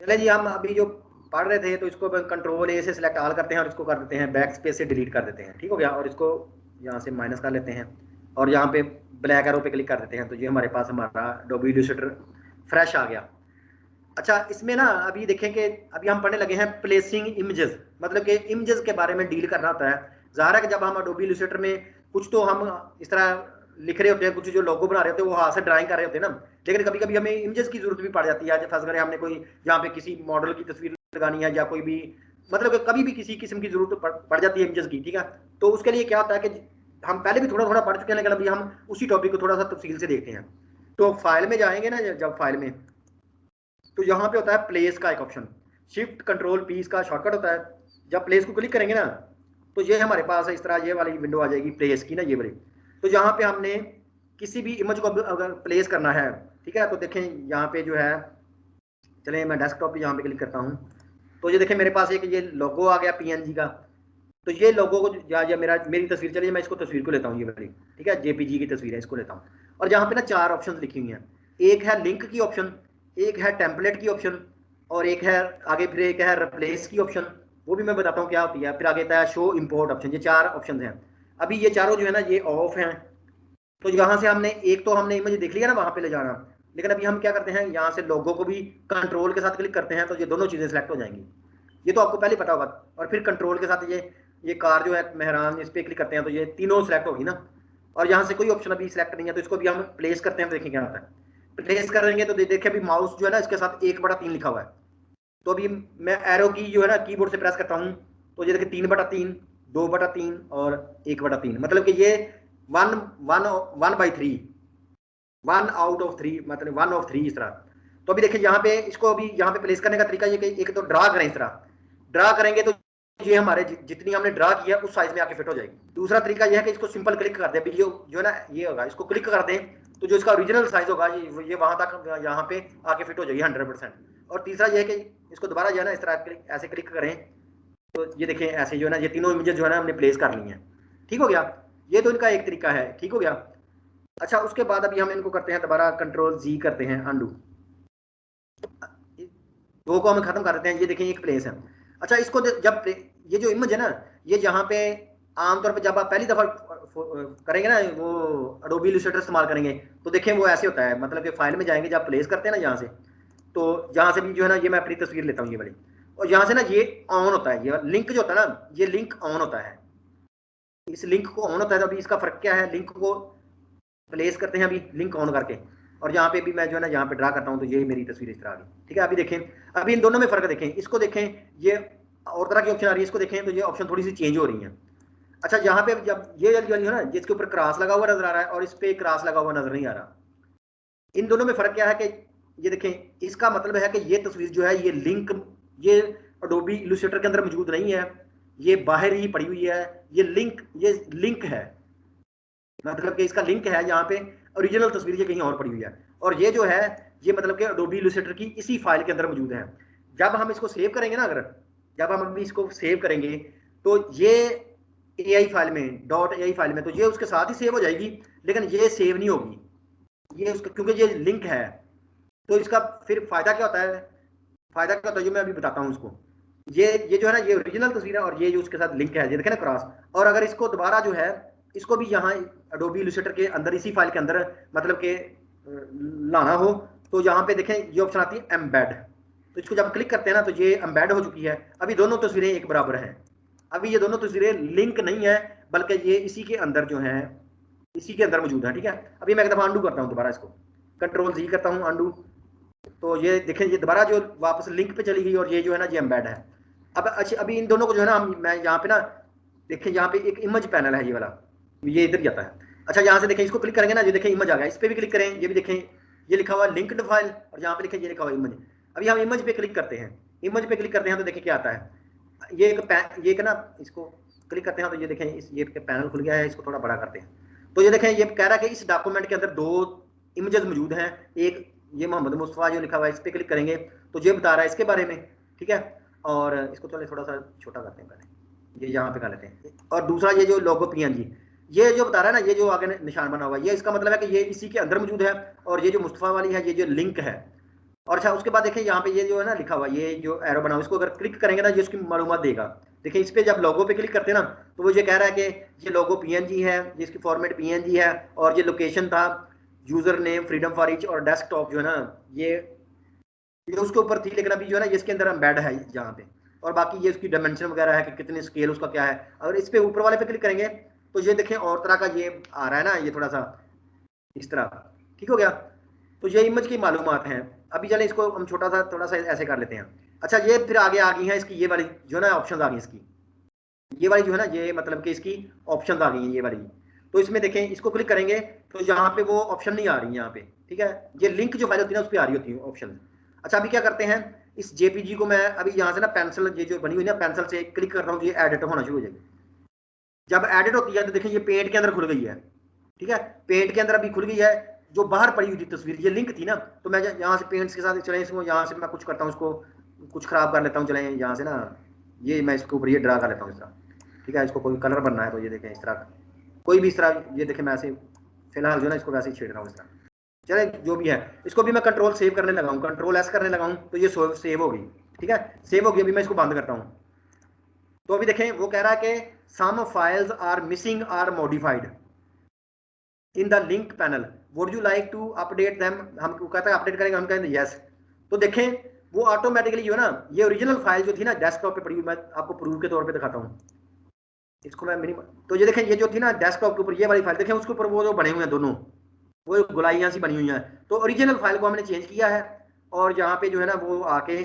चले जी, हम अभी जो पढ़ रहे थे तो इसको कंट्रोल ए से सिलेक्ट ऑल करते हैं और इसको कर देते हैं बैक स्पेस से डिलीट कर देते हैं। ठीक हो गया। और इसको यहाँ से माइनस कर लेते हैं और यहाँ पे ब्लैक एरो पे क्लिक कर देते हैं। तो ये हमारे पास हमारा अडोबी इलस्ट्रेटर फ्रेश आ गया। अच्छा, इसमें ना अभी देखें कि अभी हम पढ़ने लगे हैं प्लेसिंग इमेजेस, मतलब कि इमेजेस के बारे में डील करना होता है। ज़ाहिर है कि जब हम अडोबी इलस्ट्रेटर में कुछ तो हम इस तरह लिख रहे होते हैं, कुछ जो लोगो बना रहे होते हैं वो हाथ से ड्राइंग कर रहे होते हैं ना, लेकिन कभी कभी हमें इमेजेस की जरूरत भी पड़ जाती है। खास करके हमने कोई यहाँ पे किसी मॉडल की तस्वीर लगानी है या कोई भी मतलब कभी भी किसी किस्म की जरूरत पड़ जाती है इमेजेस की। ठीक है, तो उसके लिए क्या होता है कि हम पहले भी थोड़ा थोड़ा पढ़ चुके हैं, लेकिन अभी हम उसी टॉपिक को थोड़ा सा तफसील से देखते हैं। तो फाइल में जाएंगे ना, जब फाइल में तो यहाँ पे होता है प्लेस का एक ऑप्शन, शिफ्ट कंट्रोल पी इसका शॉर्टकट होता है। जब प्लेस को क्लिक करेंगे ना तो ये हमारे पास इस तरह ये वाली विंडो आ जाएगी प्लेस की ना, ये वाली। तो यहाँ पे हमने किसी भी इमेज को अगर प्लेस करना है, ठीक है, तो देखें यहाँ पे जो है, चले मैं डेस्कटॉप पे यहाँ पे क्लिक करता हूँ। तो ये देखें मेरे पास एक ये लोगो आ गया पीएनजी का। तो ये लोगो को या मेरी तस्वीर, चलिए मैं इसको तस्वीर को लेता हूँ ये वाली, ठीक है, जेपीजी की तस्वीर है, इसको लेता हूँ। और यहाँ पे ना चार ऑप्शन लिखी हुई हैं। एक है लिंक की ऑप्शन, एक है टेम्पलेट की ऑप्शन, और एक है आगे फिर एक है रिप्लेस की ऑप्शन, वो भी मैं बताता हूँ क्या होती है। फिर आगे आता है शो इम्पोर्ट ऑप्शन। ये चार ऑप्शन हैं। अभी ये चारों जो है ना ये ऑफ हैं। तो यहाँ से हमने एक तो हमने इमेज देख लिया ना वहां पे ले जाना, लेकिन अभी हम क्या करते हैं, यहाँ से लोगो को भी कंट्रोल के साथ क्लिक करते हैं तो ये दोनों चीजें सिलेक्ट हो जाएंगी। ये तो आपको पहले पता होगा। और फिर कंट्रोल के साथ ये कार जो है मेहरान, इस पर क्लिक करते हैं तो ये तीनों सिलेक्ट होगी ना। और यहाँ से कोई ऑप्शन अभी सिलेक्ट नहीं है, तो इसको भी हम प्लेस करते हैं तो देखिए क्या होता है। प्लेस करेंगे तो देखिए अभी माउस जो है ना इसके साथ 1/3 लिखा हुआ है। तो अभी मैं एरो की जो है ना कीबोर्ड से प्रेस करता हूँ तो ये देखिए 3/3, 2/3 और 1/3, मतलब कि ये वन वन 1/3, 1/3, मतलब 1/3 इस तरह। तो अभी देखिए यहाँ पे इसको अभी यहाँ पे प्लेस करने का तरीका ये कि एक तो ड्रा करें, इस तरह ड्रा करेंगे तो ये हमारे जितनी हमने ड्रा किया उस साइज में आके फिट हो जाएगी। दूसरा तरीका ये है कि इसको सिंपल क्लिक कर दें। अभी जो है ना ये होगा, इसको क्लिक कर दें तो जो इसका ओरिजिनल साइज होगा ये वहां तक यहाँ पे आके फिट हो जाएगी 100%। और तीसरा ये है कि इसको दोबारा जो है ना इस तरह ऐसे क्लिक करें तो ये देखें ऐसे जो है ना ये तीनों इमेजेस जो है ना हमने प्लेस कर ली हैं। ठीक हो गया। ये तो इनका एक तरीका है। ठीक हो गया। अच्छा, उसके बाद अभी हम इनको करते हैं दोबारा कंट्रोल जी करते हैं अंडू, दो को हम खत्म कर देते हैं। ये देखें एक प्लेस है। अच्छा, इसको जब ये जो इमेज है ना ये जहाँ पे आमतौर पे जब आप पहली दफा करेंगे ना वो अडोबी इलस्ट्रेटर इस्तेमाल करेंगे तो देखें वो ऐसे होता है, मतलब कि फाइल में जाएंगे जब प्लेस करते हैं ना यहाँ से, तो यहाँ से भी जो है ना ये मैं अपनी तस्वीर लेता हूँ ये वाली, और यहाँ से ना ये ऑन होता है, ये लिंक जो होता है ना ये लिंक ऑन होता है। इस लिंक को ऑन होता है तो अभी इसका फर्क क्या है, लिंक को प्लेस करते हैं अभी लिंक ऑन करके, और यहाँ पे भी मैं जो है ना यहाँ पे ड्रा करता हूँ तो ये मेरी तस्वीर इस तरह आ गई। ठीक है, अभी देखें, अभी इन दोनों में फर्क देखें, इसको देखें ये और तरह की ऑप्शन आ रही है, इसको देखें तो ये ऑप्शन थोड़ी सी चेंज हो रही है। अच्छा, यहाँ पे जब ये वाली है ना जिसके ऊपर क्रॉस लगा हुआ नजर आ रहा है और इस पे क्रॉस लगा हुआ नजर नहीं आ रहा, इन दोनों में फर्क क्या है कि ये देखें इसका मतलब है कि ये तस्वीर जो है ये लिंक, ये अडोबी इलस्ट्रेटर के अंदर मौजूद नहीं है, ये बाहर ही पड़ी हुई है। ये लिंक है, मतलब कि इसका लिंक है यहाँ पे, ओरिजिनल तस्वीर ये कहीं और पड़ी हुई है। और ये जो है ये मतलब कि अडोबी इलस्ट्रेटर की इसी फाइल के अंदर मौजूद है। जब हम इसको सेव करेंगे ना, अगर जब हम अभी इसको सेव करेंगे तो ये AI फाइल में, .ai फाइल में, तो ये उसके साथ ही सेव हो जाएगी, लेकिन ये सेव नहीं होगी ये उसका, क्योंकि ये लिंक है। तो इसका फिर फायदा क्या होता है, फायदा क्या होता है ये मैं अभी बताता हूँ इसको। ये जो है ना ये ओरिजिनल तस्वीर है और ये जो उसके साथ लिंक है, ये देखे ना क्रॉस। और अगर इसको दोबारा जो है इसको भी यहाँ अडोबी इलस्ट्रेटर के अंदर इसी फाइल के अंदर मतलब के लाना हो तो यहाँ पे देखें ये ऑप्शन आती है एम्बेड। तो इसको जब क्लिक करते हैं ना तो ये एम्बेड हो चुकी है। अभी दोनों तस्वीरें एक बराबर हैं। अभी ये दोनों तस्वीरें लिंक नहीं है बल्कि ये इसी के अंदर जो है इसी के अंदर मौजूद है। ठीक है, अभी मैं एक दफा अंडू करता हूँ, दोबारा इसको कंट्रोल जी करता हूँ अंडू, तो ये देखें ये दोबारा जो वापस लिंक पे चली गई और ये जो है ना ये एम्बेड है। अब अच्छा, अभी इन दोनों को जो है ना मैं यहाँ पे ना देखें यहाँ पे एक इमेज पैनल है ये वाला, ये इधर जाता है। अच्छा, यहाँ से देखें इसको क्लिक करेंगे ना, ये देखें इमेज आ गया, इस पर भी क्लिक करें, ये भी देखें ये लिखा हुआ लिंक्ड फाइल, और यहाँ पे लिखे ये लिखा हुआ इमेज। अभी हम इमेज पे क्लिक करते हैं, इमेज पे क्लिक करते हैं तो देखिए क्या आता है, ये एक ना इसको क्लिक करते हैं तो ये देखें ये पैनल खुल गया है, इसको थोड़ा बड़ा करते हैं। तो ये देखें ये कह रहा है कि इस डॉक्यूमेंट के अंदर दो इमेजेस मौजूद हैं। एक ये मोहम्मद मुस्तफ़ा जो लिखा हुआ है, इस पर क्लिक करेंगे तो ये बता रहा है इसके बारे में। ठीक है, और इसको चलो थोड़ा सा छोटा करते हैं पहले, ये यहाँ पे कर लेते हैं। और दूसरा ये जो लोगो PNG ये जो बता रहा है ना, ये जो आगे निशान बना हुआ है, ये इसका मतलब है कि ये इसी के अंदर मौजूद है। और ये जो मुस्तफ़ा वाली है ये जो लिंक है, और अच्छा उसके बाद देखिए यहाँ पे ये जो है ना लिखा हुआ, ये जो एरो बना हुआ, इसको अगर क्लिक करेंगे ना ये उसकी मालूमात देगा। देखिए इस पे जब लोगो पे क्लिक करते हैं ना तो वो ये कह रहा है कि ये लोगो पीएनजी है, जिसकी फॉर्मेट पीएनजी है, और ये लोकेशन था, user name freedom for each, और डेस्कटॉप जो है ना ये उसके ऊपर थी, लेकिन अभी जो है ना इसके अंदर एम्बेड है यहाँ पे। और बाकी ये उसकी डायमेंशन वगैरह है कि कितने स्केल उसका क्या है। अगर इस पे ऊपर वाले पे क्लिक करेंगे तो ये देखें और तरह का ये आ रहा है ना, ये थोड़ा सा इस तरह। ठीक हो गया। तो ये इमेज की मालूमात हैं। अभी चले इसको हम छोटा सा थोड़ा सा ऐसे कर लेते हैं। अच्छा ये फिर आगे आ गई है इसकी ये वाली जो है ना ऑप्शन आ गई इसकी, ये वाली जो है ना ये मतलब कि इसकी ऑप्शन आ गई है ये वाली। तो इसमें देखें इसको क्लिक करेंगे तो यहाँ पे वो ऑप्शन नहीं आ रही यहाँ पे। ठीक है, ये लिंक जो फाइल होती है ना उस पर आ रही होती है ऑप्शन। अच्छा अभी क्या करते हैं, इस जेपीजी को मैं अभी यहाँ से ना पेंसिल ये जो बनी हुई ना पेंसिल से क्लिक करता हूँ तो ये एडिट होना शुरू हो जाएगी। जब एडिट होती है तो देखिए ये पेंट के अंदर खुल गई है। ठीक है, पेंट के अंदर अभी खुल गई है। जो बाहर पड़ी हुई थी तस्वीर, ये लिंक थी ना, तो मैं यहाँ से पेंट्स के साथ चले इसको यहाँ से मैं कुछ करता हूँ, इसको कुछ खराब कर लेता हूँ। चले यहाँ से ना ये मैं इसके ऊपर ये ड्रा कर लेता हूँ इस तरह। ठीक है, इसको कोई कलर बनना है तो ये देखें इस तरह कोई भी इस तरह, ये देखें मैं ऐसे फिलहाल जो है ना इसको वैसे ही छेड़ रहा हूँ इस तरह। चले जो भी है इसको भी मैं कंट्रोल सेव करने लगा हूँ, कंट्रोल एस करने लगा हूँ तो ये सेव होगी। ठीक है, सेव होगी। अभी मैं इसको बंद करता हूँ। तो अभी देखें वो कह रहा है कि some files are missing or modified in the link panel, would you like to update them. हम कहता है अपडेट करेंगे, हम कहेंगे यस। तो देखें वो ऑटोमेटिकली जो है ना ये ओरिजिनल फाइल जो थी ना डेस्कटॉप पे पड़ी हुई, मैं आपको प्रूफ के तौर पे दिखाता हूँ। इसको मैं मिनिमम, तो ये देखें ये जो थी ना डेस्कटॉप के ऊपर ये वाली फाइल देखें उसके ऊपर वो जो बने हुए हैं दोनों वो गुलाइयाँ सी बनी हुई हैं। तो ओरिजिनल फाइल को हमने चेंज किया है और यहाँ पे जो है ना वो आके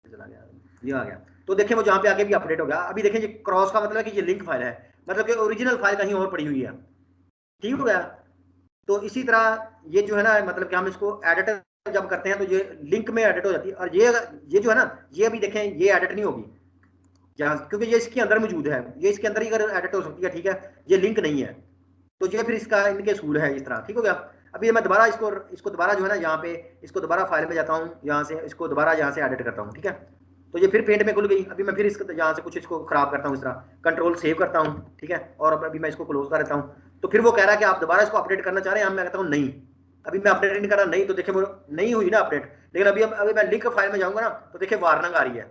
चला गया, ये आ गया। तो देखें वो जहाँ पे आके भी अपडेट हो गया। अभी देखें ये क्रॉस का मतलब है कि ये लिंक फाइल है, मतलब कि ओरिजिनल फाइल कहीं और पड़ी हुई है। ठीक हो गया। तो इसी तरह ये जो है ना मतलब कि हम इसको एडिट जब करते हैं तो ये लिंक में एडिट हो जाती है। और ये जो है ना ये अभी देखें ये एडिट नहीं होगी जहाँ, क्योंकि ये इसके अंदर मौजूद है, ये इसके अंदर ही अगर एडिट हो सकती है। ठीक है, ये लिंक नहीं है तो ये फिर इसका इनके सूल है इस तरह। ठीक हो गया। अभी मैं दोबारा इसको दोबारा जो है ना यहाँ पे इसको दोबारा फाइल में जाता हूँ, यहाँ से इसको दोबारा यहाँ से एडिट करता हूँ। ठीक है, तो ये फिर पेंट में खुल गई। अभी मैं फिर इसको यहाँ से कुछ इसको खराब करता हूँ इस तरह, कंट्रोल सेव करता हूँ। ठीक है, और अभी मैं इसको क्लोज कर देता हूँ। तो फिर वो कह रहा है कि आप दोबारा इसको अपडेट करना चाह रहे हैं। मैं कहता हूँ नहीं, अभी मैं अपडेट नहीं कर रहा। नहीं तो देखिए वो नहीं हुई ना अपडेट। लेकिन अभी मैं लिंक फाइल में जाऊँगा ना तो देखिए वार्निंग आ रही है।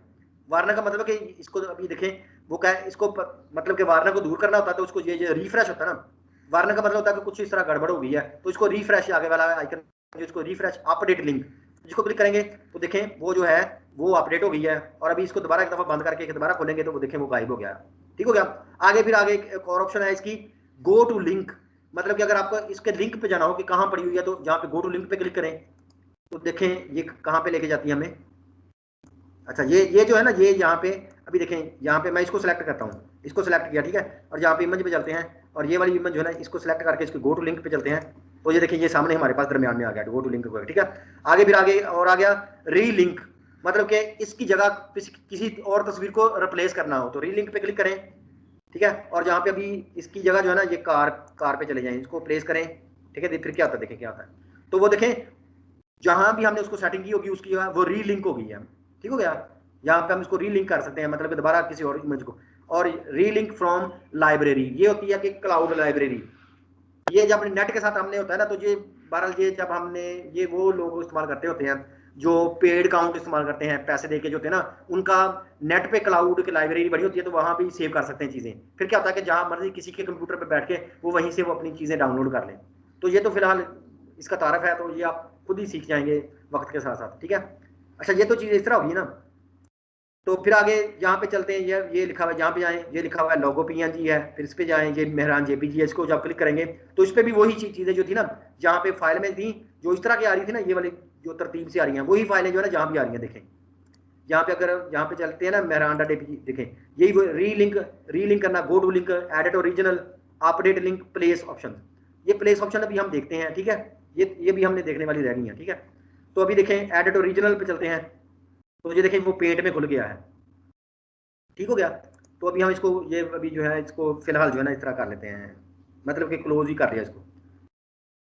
वार्निंग का मतलब कि इसको अभी देखें वो क्या है, इसको मतलब कि वार्निंग को दूर करना होता है तो उसको ये रिफ्रेश होता है ना। वार्निंग का मतलब होता है कि कुछ इस तरह गड़बड़ हो गई है तो इसको रिफ्रेश आगे वाला आइकन जो इसको रिफ्रेश अपडेट लिंक जिसको क्लिक करेंगे तो देखें वो जो है वो अपडेट हो गई है। और अभी इसको दोबारा एक दफा बंद करके दोबारा खोलेंगे तो वो देखें वो गायब हो गया। ठीक हो गया। आगे फिर आगे एक और ऑप्शन है इसकी गो टू लिंक, मतलब कि अगर आपको इसके लिंक पे जाना हो कि कहाँ पड़ी हुई है तो जहाँ पे गो टू लिंक पे क्लिक करें तो देखें ये कहाँ पे लेके जाती है हमें। अच्छा ये जो है ना ये यहाँ पे अभी देखें यहाँ पे मैं इसको सिलेक्ट करता हूँ, इसको सिलेक्ट किया। ठीक है, और यहाँ पे इमेज पे चलते हैं और ये वाली इमेज जो है ना इसको सिलेक्ट करके इसको गो टू लिंक पे चलते हैं तो ये देखिए ये सामने हमारे पास दरमियान में आ गया गो टू लिंक। ठीक है, आगे फिर आगे और आ गया री लिंक, मतलब कि इसकी जगह किसी और तस्वीर को रिप्लेस करना हो तो री लिंक पे क्लिक करें। ठीक है, और जहाँ पे अभी इसकी जगह जो है ना ये कार पे चले जाएं, इसको प्लेस करें। ठीक है, फिर क्या होता है देखें क्या होता है। तो वो देखें जहां भी हमने उसको सेटिंग की होगी उसकी जगह वो रीलिंक हो गई है। ठीक हो गया। यहाँ पे हम इसको रीलिंक कर सकते हैं, मतलब कि दोबारा किसी और इमेज को। और रीलिंक फ्रॉम लाइब्रेरी ये होती है कि क्लाउड लाइब्रेरी, ये जब नेट के साथ हमने होता है ना तो ये बहरहाल ये जब हमने ये वो लोग इस्तेमाल करते होते हैं जो पेड अकाउंट इस्तेमाल करते हैं पैसे देके जो होते हैं ना उनका नेट पे क्लाउड की लाइब्रेरी बड़ी होती है तो वहां भी सेव कर सकते हैं चीजें। फिर क्या होता है कि जहां मर्जी किसी के कंप्यूटर पे बैठ के वो वहीं से वो अपनी चीजें डाउनलोड कर लें। तो ये तो फिलहाल इसका तारफ है तो ये आप खुद ही सीख जाएंगे वक्त के साथ साथ। ठीक है, अच्छा ये तो चीज़ इस तरह होगी ना। तो फिर आगे यहाँ पे चलते हैं, ये लिखा हुआ है, यहाँ पे जाएं ये लिखा हुआ है लोगो पीएनजी है, फिर इस पे जाएं ये मेहरान जेपीजी है, इसको जब क्लिक करेंगे तो इस पे भी वही चीज़ें जो थी ना जहाँ पे फाइल में थी जो इस तरह की आ रही थी ना ये वाली जो तरतीब से आ रही हैं वही फाइलें जो है ना जहाँ भी आ रही हैं। देखें यहाँ पे अगर यहाँ पे चलते हैं ना मेहरान डॉट जेपीजी देखें यही रीलिंक करना, go to link, edit original, update link, place option. ये प्लेस ऑप्शन अभी हम देखते हैं। ठीक है, ये भी हमने देखने वाली रहनी है। ठीक है, तो अभी देखें एडिट ओरिजिनल पे चलते हैं तो ये देखें वो पेंट में खुल गया है। ठीक हो गया। तो अभी हम इसको ये अभी जो है इसको फिलहाल जो है ना इस तरह कर लेते हैं, मतलब कि क्लोज ही कर लिया इसको।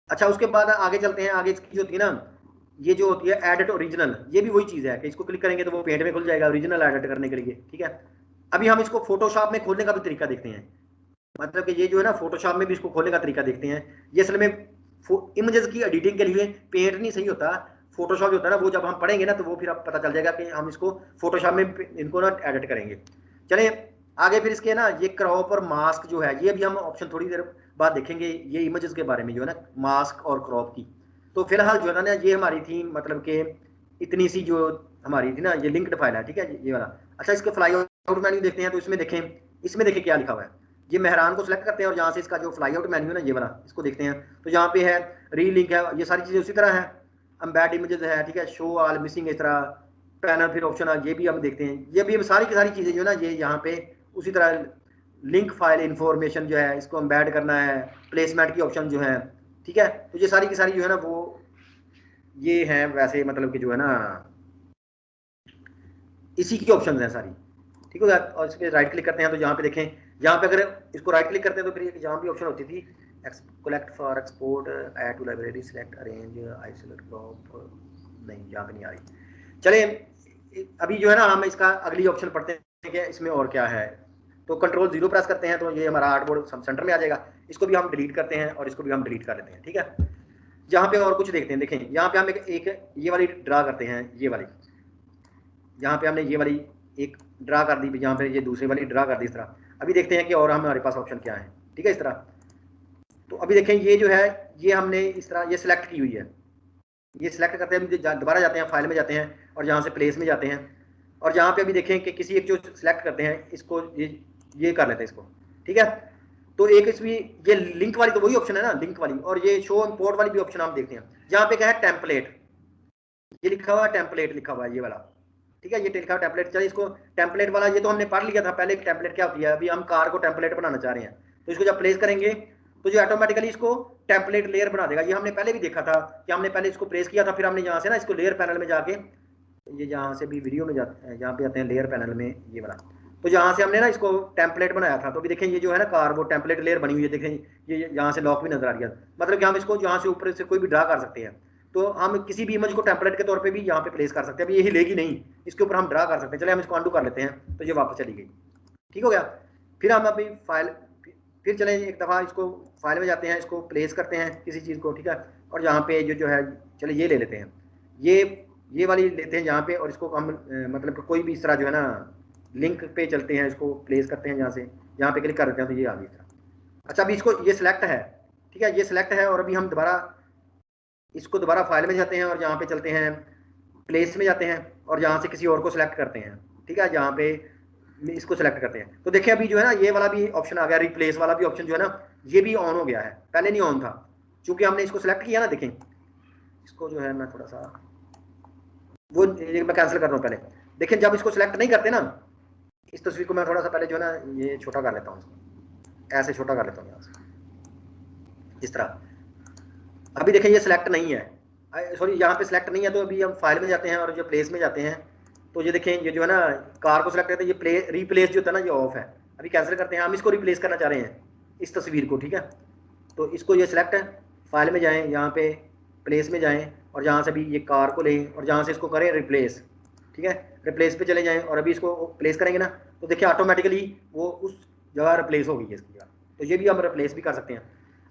अच्छा उसके बाद आगे चलते हैं, आगे इसकी जो होती है ना ये जो होती है एडिट ओरिजिनल, ये भी वही चीज़ है कि इसको क्लिक करेंगे तो वो पेंट में खुल जाएगा ओरिजिनल एडिट करने के लिए। ठीक है, अभी हम इसको फोटोशॉप में खोलने का भी तरीका देखते हैं, मतलब कि ये जो है ना फोटोशॉप में भी इसको खोलने का तरीका देखते हैं। ये असल में इमेजेस की एडिटिंग के लिए पेंट नहीं सही होता, फोटोशॉप जो होता है ना, वो जब हम पढ़ेंगे ना तो वो फिर आप पता चल जाएगा कि हम इसको फोटोशॉप में इनको ना एडिट करेंगे। चले आगे फिर इसके ना ये क्रॉप और मास्क जो है, ये भी हम ऑप्शन थोड़ी देर बाद देखेंगे, ये इमेजेस के बारे में जो है ना मास्क और क्रॉप की। तो फिलहाल जो है ना ये हमारी थी मतलब कि इतनी सी जो हमारी थी ना ये लिंक्ड फाइल है, ठीक है ये वाला। अच्छा इसके फ्लाई आउट मेन्यू देखते हैं, तो इसमें देखें, इसमें देखें क्या लिखा हुआ है। ये मेहरान को सिलेक्ट करते हैं और यहाँ से इसका जो फ्लाई आउट मेन्यू है ना ये वाला, इसको देखते हैं। तो यहाँ पे है री लिंक है, ये सारी चीज़ें उसी तरह है। एम्बेड इमेजेस है, ठीक है, शो ऑल मिसिंग इस तरह पैनल फिर ऑप्शन है, ये भी हम देखते हैं। ये भी हम सारी की सारी चीज़ें जो है ना ये यहाँ पे उसी तरह लिंक फाइल इंफॉर्मेशन जो है इसको एम्बेड करना है, प्लेसमेंट की ऑप्शन जो है, ठीक है। तो ये सारी की सारी जो है ना वो ये है वैसे मतलब कि जो है ना इसी की ऑप्शन है सारी, ठीक है। और इस पर राइट क्लिक करते हैं तो यहाँ पे देखें, यहाँ पे अगर इसको राइट क्लिक करते हैं तो फिर यहाँ भी ऑप्शन होती थी collect for export, add to library, select, arrange, isolate crop, नहीं यहाँ पे नहीं आ रही। चलिए अभी जो है ना हम इसका अगली ऑप्शन पढ़ते हैं कि इसमें और क्या है। तो कंट्रोल 0 प्रेस करते हैं तो ये हमारा आर्टबोर्ड सेंटर में आ जाएगा। इसको भी हम डिलीट करते हैं और इसको भी हम डिलीट कर लेते हैं, ठीक है। यहाँ पे और कुछ देखते हैं, देखें यहाँ पे हम एक ये वाली ड्रा करते हैं, ये वाली यहाँ पे हमने ये वाली एक ड्रा कर दी, यहाँ पे ये दूसरी वाली ड्रा कर दी इस तरह। अभी देखते हैं कि और हमारे पास ऑप्शन क्या है, ठीक है इस तरह। तो अभी देखें ये जो है ये हमने इस तरह ये सिलेक्ट की हुई है, ये सिलेक्ट करते हैं, दोबारा जाते हैं फाइल में जाते हैं और यहाँ से प्लेस में जाते हैं और यहाँ पे अभी देखें कि किसी एक जो सिलेक्ट करते हैं इसको ये कर लेते हैं इसको, ठीक है। तो एक इसमें ये लिंक वाली तो वही ऑप्शन है ना लिंक वाली, और ये शो इंपोर्ट वाली भी ऑप्शन हम देखते हैं। यहाँ पे क्या है टेम्पलेट, ये लिखा हुआ है टेम्पलेट लिखा हुआ है ये वाला, ठीक है। ये लिखा हुआ टेम्पलेट, चलिए इसको टेम्पलेट वाला ये तो हमने पढ़ लिया था पहले टेम्पलेट क्या होती है। अभी हम कार को टेम्पलेट बनाना चाह रहे हैं तो इसको जब प्लेस करेंगे तो जो ऑटोमेटिकली इसको टेम्पलेट लेयर बना देगा। ये हमने पहले भी देखा था कि हमने पहले इसको प्लेस किया था, फिर हमने यहाँ से ना इसको लेयर पैनल में जाके ये यहाँ से भी वीडियो में जाते हैं, यहाँ पे आते हैं लेयर पैनल में ये वाला। तो यहाँ से हमने ना इसको टेम्पलेट बनाया था। तो अभी देखें ये जो है ना कार वो टेम्पलेट लेयर बनी हुई है, देखें ये यहाँ से लॉक भी नजर आ रही है, मतलब कि हम इसको यहाँ से ऊपर से कोई भी ड्रा कर सकते हैं। तो हम किसी भी इमेज को टेम्पलेट के तौर पे भी यहाँ पे प्लेस कर सकते हैं। अभी यही लेगी नहीं, इसके ऊपर हम ड्रा कर सकते हैं। चलिए हम इसको अंडू कर लेते हैं तो ये वापस चली गई, ठीक हो गया। फिर हम अभी फाइल फिर चले एक दफ़ा इसको फाइल में जाते हैं, इसको प्लेस करते हैं किसी चीज़ को, ठीक है। और यहाँ पे जो है चलिए ये ले लेते हैं, ये वाली लेते हैं यहाँ पे, और इसको हम मतलब कोई भी इस तरह जो है ना लिंक पे चलते हैं, इसको प्लेस करते हैं यहाँ से, यहाँ पे क्लिक कर देते हैं तो ये आ गई इस तरह। अच्छा अभी इसको ये सिलेक्ट है, ठीक है, ये सिलेक्ट है। और अभी हम दोबारा इसको दोबारा फाइल में जाते हैं और यहाँ पे चलते हैं प्लेस में जाते हैं और यहाँ से किसी और को सिलेक्ट करते हैं, ठीक है। यहाँ पे इसको सिलेक्ट करते हैं तो देखिए अभी जो है ना ये वाला भी ऑप्शन आ गया, रिप्लेस वाला भी ऑप्शन जो है ना ये भी ऑन हो गया है, पहले नहीं ऑन था क्योंकि हमने इसको सिलेक्ट किया ना। देखें इसको जो है मैं थोड़ा सा वो मैं कैंसिल कर रहा हूँ पहले। देखिए जब इसको सिलेक्ट नहीं करते ना, इस तस्वीर को मैं थोड़ा सा पहले जो है ना ये छोटा कर लेता हूँ, ऐसे छोटा कर लेता हूँ यहाँ से इस तरह। अभी देखें ये सिलेक्ट नहीं है, सॉरी यहाँ पे सिलेक्ट नहीं है। तो अभी हम फाइल में जाते हैं और जो प्लेस में जाते हैं तो ये देखें ये जो है ना कार को सिलेक्ट करते हैं, ये रिप्लेस जो होता है ना ये ऑफ है। अभी कैंसिल करते हैं, हम इसको रिप्लेस करना चाह रहे हैं इस तस्वीर को, ठीक है। तो इसको ये सिलेक्ट है, फाइल में जाएँ, यहाँ पे प्लेस में जाएँ और यहाँ से भी ये कार को लें और जहाँ से इसको करें रिप्लेस, ठीक है। रिप्लेस पे चले जाएँ और अभी इसको प्लेस करेंगे ना तो देखिए ऑटोमेटिकली वो उस जगह रिप्लेस हो गई है इसकी जगह। तो ये भी हम रिप्लेस भी कर सकते हैं।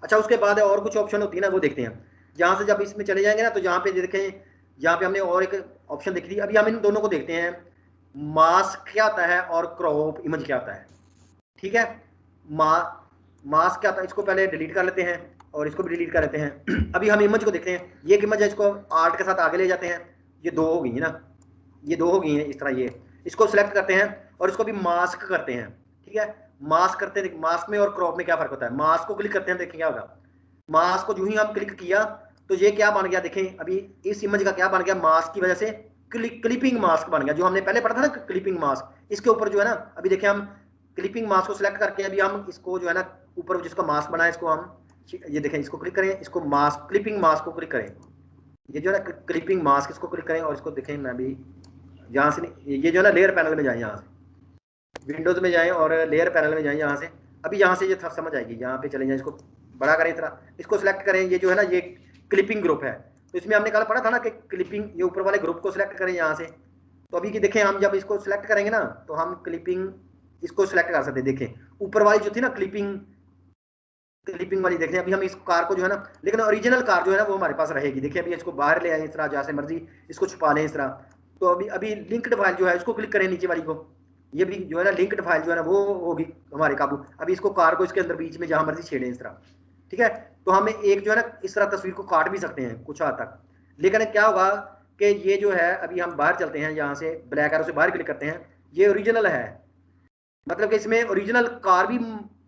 अच्छा उसके बाद और कुछ ऑप्शन होती है ना वो देखते हैं। यहाँ से जब इसमें चले जाएंगे ना तो यहाँ पे देखें, यहाँ पे हमने और एक ऑप्शन देखी थी। अभी हम इन दोनों को देखते हैं, मास्क क्या आता है और क्रॉप इमेज क्या आता है, ठीक है। मास्क क्या आता है, इसको पहले डिलीट कर लेते हैं और इसको भी डिलीट कर लेते हैं। अभी हम इमेज को देखते हैं, ये इमेज है, इसको आर्ट के साथ आगे ले जाते हैं। ये दो हो गई है ना, ये दो हो गई हैं इस तरह। ये इसको सिलेक्ट करते हैं और इसको भी मास्क करते हैं, ठीक है। मास्क करते हैं, मास्क में और क्रॉप में क्या फर्क होता है। मास्क को क्लिक करते हैं, देखिए क्या होगा। मास्क को जो ही हम क्लिक किया तो ये क्या बन गया, देखें अभी इस इमेज का क्या बन गया, मास्क की वजह से क्लिपिंग मास्क बन गया, जो हमने पहले पढ़ा था ना क्लिपिंग मास्क। इसके ऊपर जो है ना अभी देखिए हम क्लिपिंग मास्क को सिलेक्ट करके अभी हम इसको जो है ना ऊपर जिसका मास्क बना है इसको हम ये देखें, इसको क्लिक करें, इसको मास्क क्लिपिंग मास्क को क्लिक करें, ये जो है ना क्लिपिंग मास्क, इसको क्लिक करें और इसको देखें। मैं भी यहाँ से ये जो है ना लेयर पैनल में जाए, यहाँ से विंडोज में जाएं और लेयर पैनल में जाएं यहाँ से। अभी यहाँ से ये समझ आएगी, यहाँ पे चले जाएं, इसको बड़ा करें इतना, इसको सिलेक्ट करें। ये जो है ना ये क्लिपिंग ग्रुप है, तो इसमें हमने कल पढ़ा था ना कि क्लिपिंग, ये ऊपर वाले ग्रुप को सिलेक्ट करें यहाँ से। तो अभी की देखें हम जब इसको सिलेक्ट करेंगे ना तो हम क्लिपिंग इसको सिलेक्ट कर सकते हैं। देखें ऊपर वाली जो थी ना क्लिपिंग क्लिपिंग वाली देखते हैं। अभी हम इस कार को जो है ना, लेकिन ओरिजिनल कार जो है ना वो हमारे पास रहेगी। देखिए अभी इसको बाहर ले आए इस तरह, जैसे मर्जी इसको छुपा लें इस तरह। तो अभी अभी लिंक्ड फाइल जो है इसको क्लिक करें नीचे वाली को, ये भी जो है ना लिंक्ड फाइल जो है ना वो होगी हमारे काबू। अभी इसको कार को इसके अंदर बीच में जहां मर्जी छेड़े इस तरह, ठीक है। तो हमें एक जो है ना इस तरह तस्वीर को काट भी सकते हैं कुछ हद तक, लेकिन क्या होगा कि ये जो है, अभी हम बाहर चलते हैं, यहाँ से ब्लैक एरो से बाहर क्लिक करते हैं, ये ओरिजिनल है, मतलब कि इसमें ओरिजिनल कार भी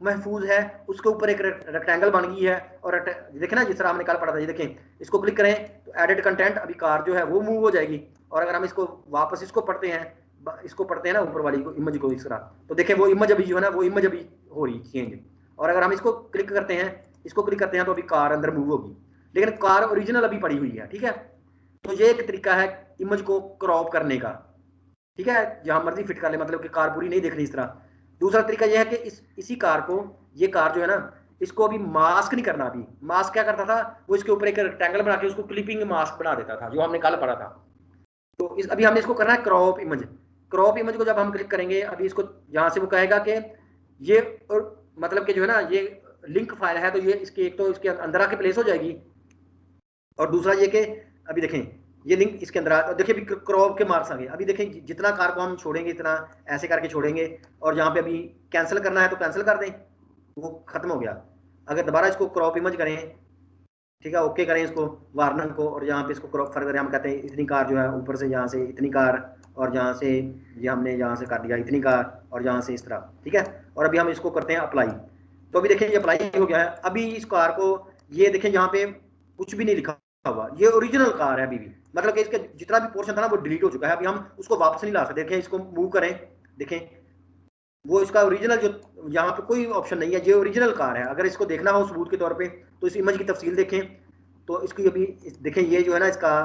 महफूज है, उसके ऊपर एक रेक्टेंगल बन गई है। और देखें ना जिस तरह हमने कल पढ़ा था, ये देखें, इसको क्लिक करें तो एडिट कंटेंट, अभी कार जो है वो मूव हो जाएगी। और अगर हम इसको वापस इसको पढ़ते हैं, इसको पढ़ते हैं ना ऊपर वाली को, इमेज को इस तरह, तो देखें वो इमेज अभी जो है ना वो इमेज अभी हो रही चेंज। और अगर हम इसको क्लिक करते हैं, इसको क्लिक करते हैं तो अभी कार अंदर मूव होगी, लेकिन कार ओरिजिनल अभी पड़ी हुई है, ठीक है। तो ये एक तरीका है इमेज को क्रॉप करने का, ठीक है, जहां मर्जी फिट कर ले, मतलब कि कार पूरी नहीं दिख रही इस तरह। दूसरा तरीका यह है कि इसी कार को, ये कार जो है ना, इसको अभी मास्क नहीं करना। अभी मास्क क्या करता था, वो इसके ऊपर एक रेक्टेंगल बना के उसको क्लिपिंग मास्क बना देता था, जो हमने कल पढ़ा था। तो अभी हमने इसको करना है क्रॉप इमेज। क्रॉप इमेज को जब हम क्लिक करेंगे, अभी इसको यहाँ से वो कहेगा कि ये मतलब कि जो है ना ये लिंक फाइल है, तो ये इसके एक तो इसके अंदर आके प्लेस हो जाएगी, और दूसरा ये कि अभी देखें ये लिंक इसके अंदर देखिए अभी क्रॉप के मार्क्स आ गए। अभी देखें जितना कार को हम छोड़ेंगे इतना ऐसे करके छोड़ेंगे, और यहाँ पे अभी कैंसिल करना है तो कैंसिल कर दें, वो खत्म हो गया। अगर दोबारा इसको क्रॉप इमेज करें, ठीक है, ओके करें इसको वार्नर को, और यहाँ पे इसको क्रॉप फर्दर हम कहते हैं इतनी कार जो है ऊपर से, यहाँ से इतनी कार, और यहाँ से ये हमने यहाँ से कर दिया इतनी कार, और यहाँ से इस तरह, ठीक है। और अभी हम इसको करते हैं अप्लाई। तो अभी देखें ये अप्लाई हो गया है। अभी इस कार को ये देखें यहाँ पे कुछ भी नहीं लिखा हुआ, ये ओरिजिनल कार है अभी भी, मतलब कि इसका जितना भी पोर्शन था ना वो डिलीट हो चुका है। अभी हम उसको वापस नहीं ला सकते। देखें इसको मूव करें, देखें वो इसका ओरिजिनल जो, यहाँ पे कोई ऑप्शन नहीं है, ये ओरिजिनल कार है। अगर इसको देखना हो सबूत के तौर पे तो इस इमेज की तफसील देखें, तो इसकी अभी देखें ये जो है ना इसका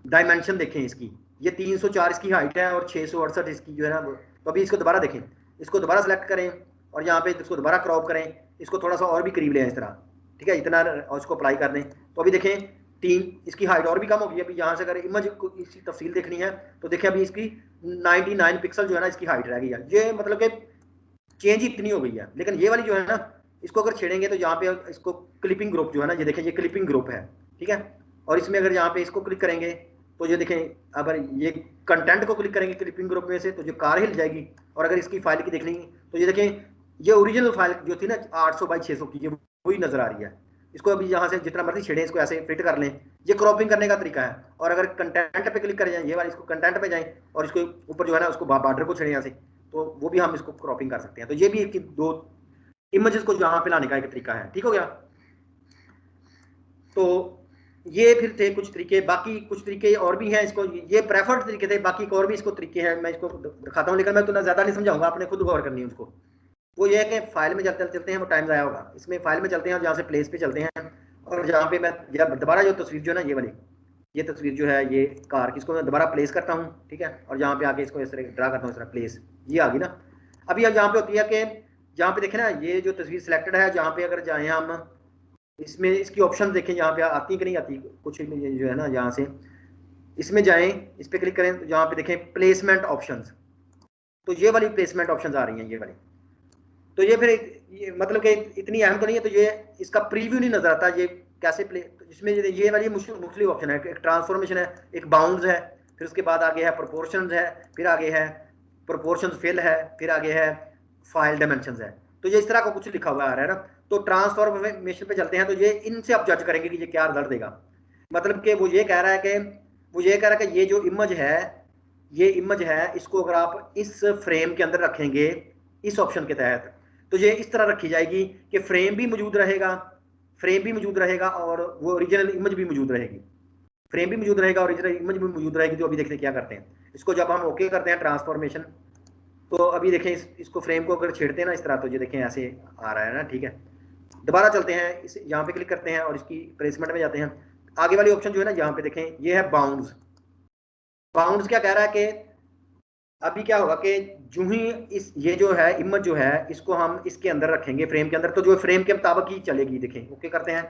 डायमेंशन देखें इसकी, ये 304 इसकी हाइट है और 668 इसकी जो है ना। तो अभी इसको दोबारा देखें, इसको दोबारा सेलेक्ट करें और यहाँ पे इसको दोबारा क्रॉप करें, इसको थोड़ा सा और भी करीब ले आए इस तरह, ठीक है, इतना, और इसको अप्लाई कर दें। तो अभी देखें इसकी हाइट और भी कम होगी। अभी यहाँ से अगर इमेज को इसकी तफसील देखनी है तो देखिए अभी इसकी 99 पिक्सल जो है ना इसकी हाइट रह गई है। ये मतलब कि चेंज इतनी हो गई है। लेकिन ये वाली जो है ना, इसको अगर छेड़ेंगे तो यहाँ पे इसको क्लिपिंग ग्रुप जो है ना, ये देखें ये क्लिपिंग ग्रुप है, ठीक है। और इसमें अगर यहाँ पे इसको क्लिक करेंगे तो ये देखें, अगर ये कंटेंट को क्लिक करेंगे क्लिपिंग ग्रुप में से तो जो कार हिल जाएगी। और अगर इसकी फाइल की देखनी तो ये देखें, ये ओरिजिनल फाइल जो थी ना 800 बाई 600 की, ये वही नजर आ रही है। इसको अभी यहाँ से जितना मर्जी छेड़ें, इसको ऐसे फिट कर लें, ये क्रॉपिंग करने का तरीका है। और अगर कंटेंट पे क्लिक कर जाए, ये वाली इसको कंटेंट पे जाएं और इसको ऊपर जो है ना उसको बॉर्डर को छेड़ें यहाँ से, तो वो भी हम इसको क्रॉपिंग कर सकते हैं। तो ये भी एक दो इमेजेस को यहाँ पे लाने का एक तरीका है, ठीक हो गया। तो ये फिर थे कुछ तरीके, बाकी कुछ तरीके और भी हैं। इसको ये प्रेफर्ड तरीके थे, बाकी और भी इसको तरीके हैं, मैं इसको दिखाता हूँ, लेकिन मैं तो ज्यादा नहीं समझाऊंगा, आपने खुद गौर करनी है उसको। वो ये है कि फाइल में चलते हैं वो टाइम ज़ाया होगा। इसमें फाइल में चलते हैं और जहाँ से प्लेस पे चलते हैं, और जहाँ पे मैं दोबारा जो तस्वीर जो है ना ये वाली, ये तस्वीर जो है ये कार की, इसको मैं दोबारा प्लेस करता हूँ, ठीक है। और जहाँ पे आके इसको इस तरह ड्रा करता हूँ, इस तरह प्लेस, ये आ गई ना। अभी अब यहाँ पे होती है कि जहाँ पे देखें ना ये जो तस्वीर सिलेक्टेड है, जहाँ पे अगर जाए हम इसमें इसकी ऑप्शन देखें यहाँ पे आती कि नहीं आती, कुछ जो है ना यहाँ से इसमें जाएं, इस पर क्लिक करें तो यहाँ पे देखें प्लेसमेंट ऑप्शंस, तो ये वाली प्लेसमेंट ऑप्शंस आ रही हैं, ये वाली। तो ये फिर ये मतलब कि इतनी अहम तो नहीं है, तो ये इसका प्रीव्यू नहीं नजर आता ये कैसे प्ले। तो इसमें ये वाली मुख्तलिफ ऑप्शन है, एक ट्रांसफॉर्मेशन है, एक बाउंड्स है, फिर उसके बाद आगे है प्रोपोर्शंस है, फिर आगे है प्रोपोर्शंस फिल है, फिर आगे है फाइल डायमेंशंस है। तो ये इस तरह का कुछ लिखा हुआ आ रहा है ना। तो ट्रांसफॉर्मेशन पे चलते हैं, तो ये इनसे आप जज करेंगे कि ये क्या रिजल्ट देगा। मतलब कि वो ये कह रहा है कि ये जो इमेज है, ये इमेज है, इसको अगर आप इस फ्रेम के अंदर रखेंगे इस ऑप्शन के तहत, तो ये इस तरह रखी जाएगी कि फ्रेम भी मौजूद रहेगा और वो ओरिजिनल इमेज भी मौजूद रहेगी। फ्रेम भी मौजूद रहेगा, ओरिजिनल इमेज भी मौजूद रहेगी। तो अभी देखते हैं क्या करते हैं। इसको जब हम ओके करते हैं ट्रांसफॉर्मेशन, तो अभी देखें इसको फ्रेम को अगर छेड़ते हैं ना इस तरह, तो ये देखें ऐसे आ रहा है ना, ठीक है। दोबारा चलते हैं, इस यहाँ पे क्लिक करते हैं और इसकी प्लेसमेंट में जाते हैं। आगे वाली ऑप्शन जो है ना यहाँ पे देखें, ये है बाउंड्स। बाउंड्स क्या कह रहा है कि अभी क्या होगा कि जो ही ये जो है इमेज जो है इसको हम इसके अंदर रखेंगे फ्रेम के अंदर, तो जो फ्रेम के मुताबिक ही चलेगी। देखें ओके करते हैं,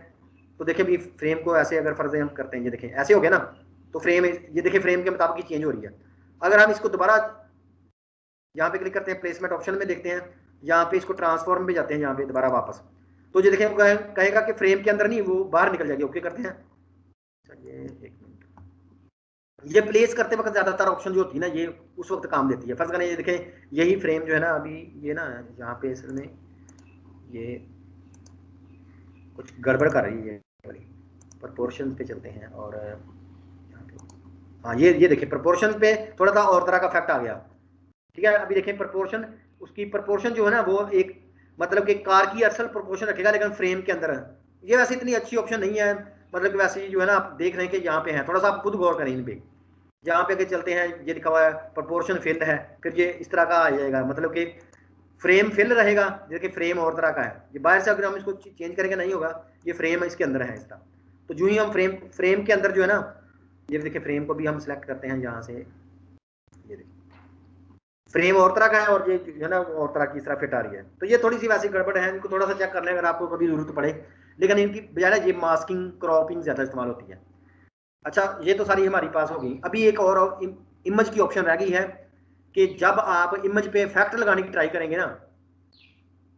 तो देखें भी फ्रेम को ऐसे अगर फर्ज हम करते हैं, ये देखें ऐसे हो गया ना, तो फ्रेम ये देखें फ्रेम के मुताबिक ही चेंज हो रही है। अगर हम इसको दोबारा यहाँ पे क्लिक करते हैं प्लेसमेंट ऑप्शन में, देखते हैं यहाँ पे इसको ट्रांसफॉर्म पे जाते हैं, यहाँ पे दोबारा वापस, तो ये देखिए कहेगा कि फ्रेम के अंदर नहीं, वो बाहर निकल जाएगी। ओके करते हैं। चलिए 1 मिनट। ये प्लेस करते वक्त ज्यादातर ऑप्शन जो होती है ना, ये उस वक्त काम देती है। फर्स्ट करना, ये देखें यही फ्रेम जो है ना, अभी ये ना यहाँ पे असल में ये कुछ गड़बड़ कर रही है वाली। प्रोपोर्शन पे चलते हैं और यहाँ पे, हाँ ये देखिए प्रोपोर्शन पे थोड़ा सा और तरह का इफेक्ट आ गया। ठीक है, अभी देखें प्रोपोर्शन, उसकी प्रोपोर्शन जो है ना वो एक मतलब कि कार की असल प्रोपोर्शन रखेगा, लेकिन फ्रेम के अंदर ये वैसे इतनी अच्छी ऑप्शन नहीं है। मतलब कि वैसे जो है ना आप देख रहे हैं कि यहाँ पे है, थोड़ा सा आप खुद गौर करें इन पे। जहाँ पे आगे चलते हैं, ये लिखा हुआ है प्रोपोर्शन फिल है, फिर ये इस तरह का आ जाएगा, मतलब कि फ्रेम फिल रहेगा। जैसे फ्रेम और तरह का है, ये बाहर से अगर हम इसको चेंज करेंगे नहीं होगा, ये फ्रेम इसके अंदर है इसका। तो जो ही हम फ्रेम के अंदर जो है ना, ये देखिए फ्रेम को भी हम सिलेक्ट करते हैं यहाँ से, ये देखिए फ्रेम और तरह का है और ये जो है ना और तरह की इस तरह फिट आ रही है। तो ये थोड़ी सी वैसी गड़बड़ है, इनको थोड़ा सा चेक कर लें अगर आपको कभी जरूरत पड़े, लेकिन इनकी बजाय ये मास्किंग क्रॉपिंग ज्यादा इस्तेमाल होती है। अच्छा, ये तो सारी हमारी पास होगी। अभी एक और इमेज की ऑप्शन रह गई है कि जब आप इमेज पे इफेक्ट लगाने की ट्राई करेंगे ना,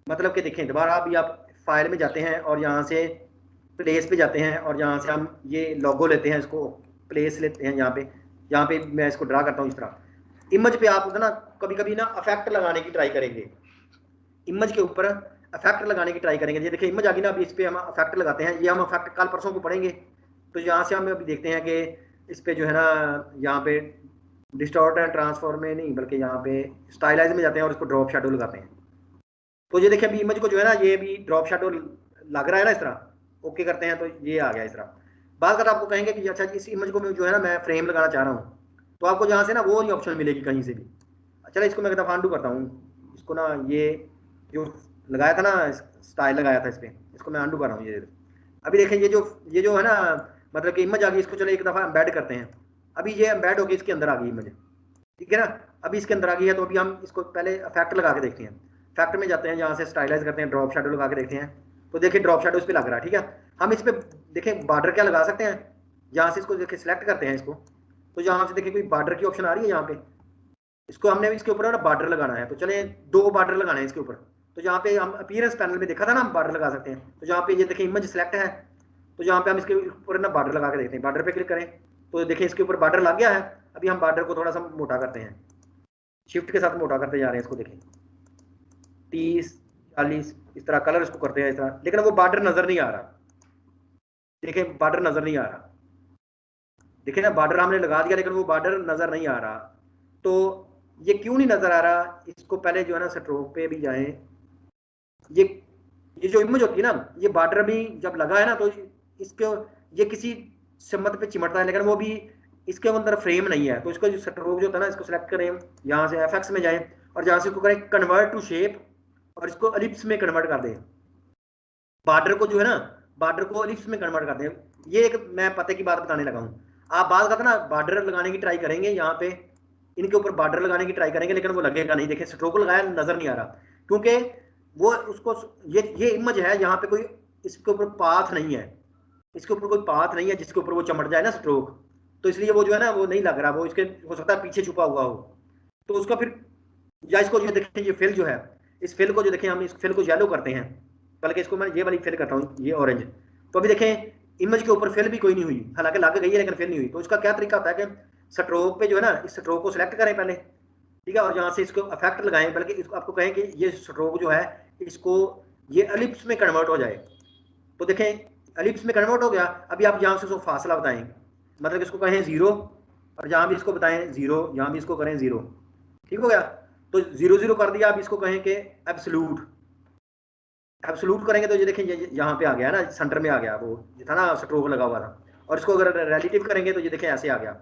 मतलब कि देखें दोबारा अभी आप फाइल में जाते हैं और यहाँ से प्लेस पे जाते हैं और यहाँ से हम ये लोगो लेते हैं, इसको प्लेस लेते हैं। यहाँ पे मैं इसको ड्रा करता हूँ इस तरह। इमेज पे आप ना कभी कभी ना इफेक्ट लगाने की ट्राई करेंगे, इमेज के ऊपर इफेक्ट लगाने की ट्राई करेंगे। ये देखिए इमेज आ गई ना, अभी इस पे हम इफेक्ट लगाते हैं। ये हम इफेक्ट कल परसों को पढ़ेंगे। तो यहाँ से हम अभी देखते हैं कि इस पे जो है ना, यहाँ पे डिस्टॉर्ट एंड ट्रांसफॉर्म में नहीं बल्कि यहाँ पे स्टाइलाइज में जाते हैं और इसको ड्रॉप शेडो लगाते हैं। तो ये देखिए अभी इमेज को जो है ना, ये भी ड्रॉप शेडो लग रहा है ना इस तरह। ओके करते हैं तो ये आ गया इस तरह। बात कर आपको कहेंगे कि अच्छा इस इमेज को मैं जो है ना मैं फ्रेम लगाना चाह रहा हूँ, तो आपको जहाँ से ना वो नहीं ऑप्शन मिलेगी कहीं से भी। चलो इसको मैं एक दफ़ा अनडू करता हूँ। इसको ना ये जो लगाया था ना, स्टाइल लगाया था इस पर, इसको मैं अनडू कर रहा हूँ। ये अभी देखें ये जो है ना, मतलब कि इमेज आ गई, इसको चलो एक दफ़ा एम्बेड करते हैं। अभी ये एम्बेड होगी इसके अंदर आ गई इमेज, ठीक है ना। अभी इसके अंदर आ गई है, तो अभी हम इसको पहले इफेक्ट लगा के देखते हैं। इफेक्ट में जाते हैं, यहाँ से स्टाइलाइज करते हैं, ड्रॉप शेडो लगा के देखते हैं। तो देखिए ड्रॉप शेडो इस पर लग रहा है, ठीक है। हम इस पर देखें बॉर्डर क्या लगा सकते हैं, यहाँ से इसको देखिए सिलेक्ट करते हैं इसको। तो यहाँ से देखिए कोई बॉर्डर की ऑप्शन आ रही है यहाँ पे, इसको हमने इसके ऊपर ना बॉर्डर लगाना है। तो चले 2 बॉर्डर लगाने हैं इसके ऊपर। तो यहाँ पे हम अपीयरेंस पैनल में देखा था ना, हम बॉर्डर लगा सकते हैं। तो यहाँ पे ये देखिए इमेज सेलेक्ट है, तो यहाँ पे हम इसके ऊपर ना बॉर्डर लगा के देखते हैं। बॉर्डर पे क्लिक करें तो देखिए इसके ऊपर बॉर्डर लग गया है। अभी हम बॉर्डर को थोड़ा सा मोटा करते हैं, शिफ्ट के साथ मोटा करते जा रहे हैं इसको। देखें 30 40 इस तरह कलर इसको करते हैं इस तरह, लेकिन वो बॉर्डर नजर नहीं आ रहा। देखें बॉर्डर नजर नहीं आ रहा, देखिए ना बॉर्डर हमने लगा दिया लेकिन वो बॉर्डर नजर नहीं आ रहा। तो ये क्यों नहीं नजर आ रहा, इसको पहले जो है ना स्ट्रोक पे भी जाएं। ये ये जो इमेज होती है ना, ये बॉर्डर भी जब लगा है ना, तो इसके ये किसी सम्मत पे चिमटता है, लेकिन वो भी इसके अंदर फ्रेम नहीं है। तो इसको जो स्ट्रोक जो होता है ना, इसको सेलेक्ट करें, यहाँ से एफएक्स में जाएं और जहाँ से इसको करें कन्वर्ट टू शेप और इसको एलिप्स में कन्वर्ट कर दें। बॉर्डर को जो है ना, बॉर्डर को एलिप्स में कन्वर्ट कर दें। ये एक मैं पते की बात बताने लगा हूँ। आप बात करते ना बॉर्डर लगाने की ट्राई करेंगे, यहाँ पे इनके ऊपर बॉर्डर लगाने की ट्राई करेंगे, लेकिन वो लगेगा नहीं। देखिए स्ट्रोक लगाया नजर नहीं आ रहा, क्योंकि वो उसको ये इमेज है, यहाँ पे कोई इसके ऊपर पाथ नहीं है, इसके ऊपर कोई पाथ नहीं है जिसके ऊपर वो चमट जाए ना स्ट्रोक। तो इसलिए वो जो है ना वो नहीं लग रहा, वो इसके हो सकता है पीछे छुपा हुआ हो। तो उसका फिर, या इसको जो देखें ये फिल जो है, इस फिल को जो देखें हम इस फिल को येलो करते हैं, बल्कि इसको मैं ये वाली फिल करता हूँ, ये ऑरेंज। तो अभी देखें इमेज के ऊपर फिल भी कोई नहीं हुई, हालांकि लग गई है लेकिन फिल नहीं हुई। तो इसका क्या तरीका होता है कि स्ट्रोक पे जो है ना, इस स्ट्रोक को सिलेक्ट करें पहले, ठीक है, और यहाँ से इसको इफेक्ट लगाएं, बल्कि इसको आपको कहें कि ये स्ट्रोक जो है इसको ये एलिप्स में कन्वर्ट हो जाए। तो देखें एलिप्स में कन्वर्ट हो गया। अभी आप यहाँ से उसको फासला बताएं, मतलब इसको कहें 0 और जहाँ भी इसको बताएं 0, यहाँ भी इसको करें 0, ठीक हो गया। तो 0 0 कर दिया। आप इसको कहें कि एब्सोल्यूट, एब्सोल्यूट करेंगे तो ये देखें यहाँ पे आ गया ना, सेंटर में आ गया, वो जो था ना स्ट्रोक लगा हुआ था। और इसको अगर रिलेटिव करेंगे तो ये देखें ऐसे आ गया।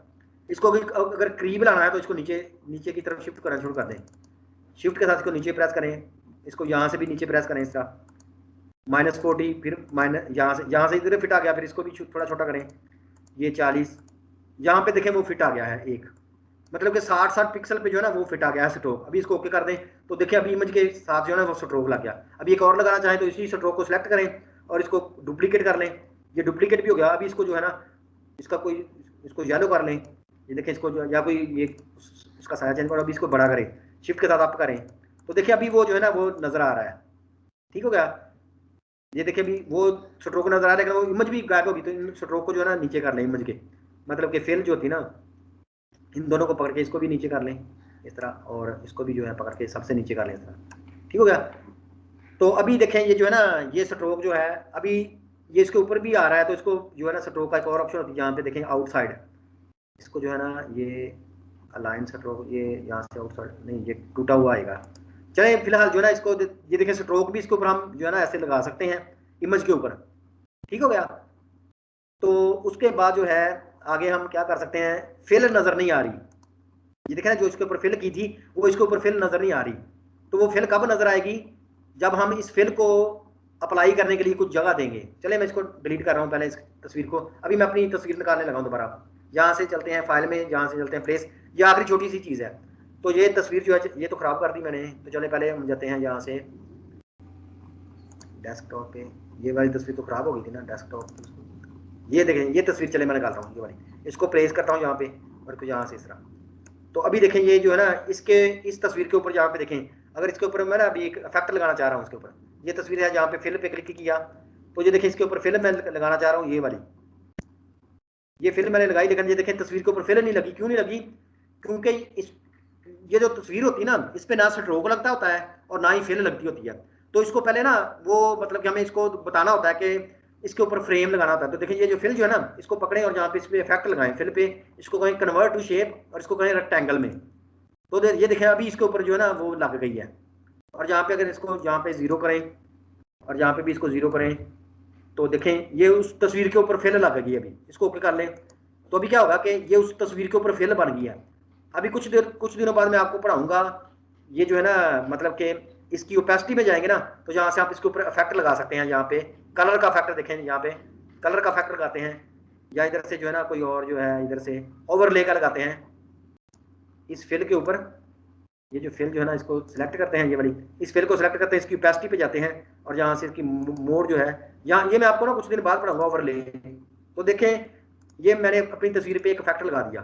इसको अगर क्रीब लाना है तो इसको नीचे नीचे की तरफ शिफ्ट करना शुरू कर दें। शिफ्ट के साथ इसको नीचे प्रेस करें, इसको यहाँ से भी नीचे प्रेस करें इसका -40, फिर माइनस यहाँ से इधर फिट आ गया, फिर इसको भी थोड़ा छोटा करें, ये 40। यहाँ पे देखें वो फिट आ गया है एक, मतलब कि 60 पिक्सल पे जो है ना वो फिट आ गया है स्ट्रोक। अभी इसको ओके कर दें तो देखिए अभी इमेज के साथ जो है ना वो स्ट्रोक लग गया। अभी एक और लगाना चाहें तो इसी स्ट्रोक को सिलेक्ट करें और इसको डुप्लीकेट कर लें, ये डुप्लीकेट भी हो गया। अभी इसको जो है ना इसका कोई इसको येलो कर लें, ये देखें इसको जो या कोई ये इसका साइज चेंज करो, अभी इसको बड़ा करें, शिफ्ट के साथ आप करें तो देखिए अभी वो जो है ना वो नजर आ रहा है, ठीक हो गया। ये देखिए भी वो स्ट्रोक नजर आ रहा है, लेकिन वो इमेज भी गायब होगी। तो इन स्ट्रोक को जो है ना नीचे कर लें इमेज के, मतलब कि फिल जो होती है ना, इन दोनों को पकड़ के इसको भी नीचे कर लें इस तरह, और इसको भी जो है पकड़ के सबसे नीचे कर लें इस तरह। ठीक हो गया। तो अभी देखें ये जो है ना, ये स्ट्रोक जो है अभी ये इसके ऊपर भी आ रहा है, तो इसको जो है ना स्ट्रोक का एक और ऑप्शन होती है जहाँ पे देखें आउटसाइड, इसको जो है ना ये अलाइन स्ट्रोक, ये यहाँ से आउटसाइड नहीं, ये टूटा हुआ आएगा। चले फिलहाल जो है ना इसको ये देखें स्ट्रोक भी इसके ऊपर हम जो है ना ऐसे लगा सकते हैं इमेज के ऊपर। ठीक हो गया। तो उसके बाद जो है आगे हम क्या कर सकते हैं, फिल नजर नहीं आ रही, ये देखें ना जो इसके ऊपर फिल की थी वो इसके ऊपर फिल नजर नहीं आ रही। तो वो फिल कब नजर आएगी, जब हम इस फिल को अप्लाई करने के लिए कुछ जगह देंगे। चले मैं इसको डिलीट कर रहा हूँ पहले इस तस्वीर को, अभी मैं अपनी तस्वीर निकालने लगा हूँ दोबारा। यहाँ से चलते हैं फाइल में, यहाँ से चलते हैं प्लेस, ये आखिरी छोटी सी चीज़ है। तो ये तस्वीर जो है ये तो खराब कर दी मैंने, तो चले पहले हम जाते हैं यहाँ से डेस्कटॉप पे, ये वाली तस्वीर तो खराब हो गई थी ना डेस्कटॉप। ये देखें ये तस्वीर चले मैं निकाल रहा हूँ ये वाली, इसको प्लेस करता हूँ यहाँ पे और कुछ यहाँ से इस तरह। तो अभी देखें ये जो है ना इसके इस तस्वीर के ऊपर जहाँ पे देखें, अगर इसके ऊपर मैं ना अभी एक इफेक्ट लगाना चाह रहा हूँ इसके ऊपर, ये तस्वीर है जहाँ पे फिल पे क्लिक किया, तो ये देखें इसके ऊपर फिल मैं लगाना चाह रहा हूँ, ये वाली ये फिल मैंने लगाई, लेकिन ये देखें तस्वीर के ऊपर फिल नहीं लगी। क्यों नहीं लगी, क्योंकि इस ये जो तस्वीर होती है ना इस पे ना स्ट्रोक लगता होता है और ना ही फिल लगती होती है। तो इसको पहले ना वो मतलब कि हमें इसको बताना होता है कि इसके ऊपर फ्रेम लगाना होता है। तो देखिए ये जो फिल जो है ना इसको पकड़ें और जहाँ पे इस पे इफेक्ट लगाएं फिल पे, इसको कहें कन्वर्ट टू शेप और इसको कहें रेक्टेंगल में। तो ये देखें अभी इसके ऊपर जो है ना वो लग गई है। और जहाँ पे अगर इसको यहाँ पे जीरो करें और जहाँ पे भी इसको जीरो करें, तो देखें ये उस तस्वीर के ऊपर फिल लग गई। अभी इसको ओके कर लें, तो अभी क्या होगा कि ये उस तस्वीर के ऊपर फिल बन गई है। अभी कुछ दिनों बाद मैं आपको पढ़ाऊंगा ये जो है ना, मतलब कि इसकी ओपेसिटी में जाएंगे ना, तो यहाँ से आप इसके ऊपर इफेक्ट लगा सकते हैं। यहाँ पे कलर का इफेक्ट देखें, यहाँ पे कलर का इफेक्ट लगाते हैं, या इधर से जो है ना कोई और जो है इधर से ओवरले का लगाते हैं इस फिल के ऊपर। ये जो फिल जो है ना इसको सिलेक्ट करते हैं, ये वाली इस फिल को सिलेक्ट करते हैं, इसकी ओपेसिटी पे जाते हैं और यहाँ से इसकी मोड जो है यहाँ, ये मैं आपको ना कुछ दिन बाद पढ़ाऊंगा ओवरले। तो देखें ये मैंने अपनी तस्वीर पे एक इफेक्ट लगा दिया।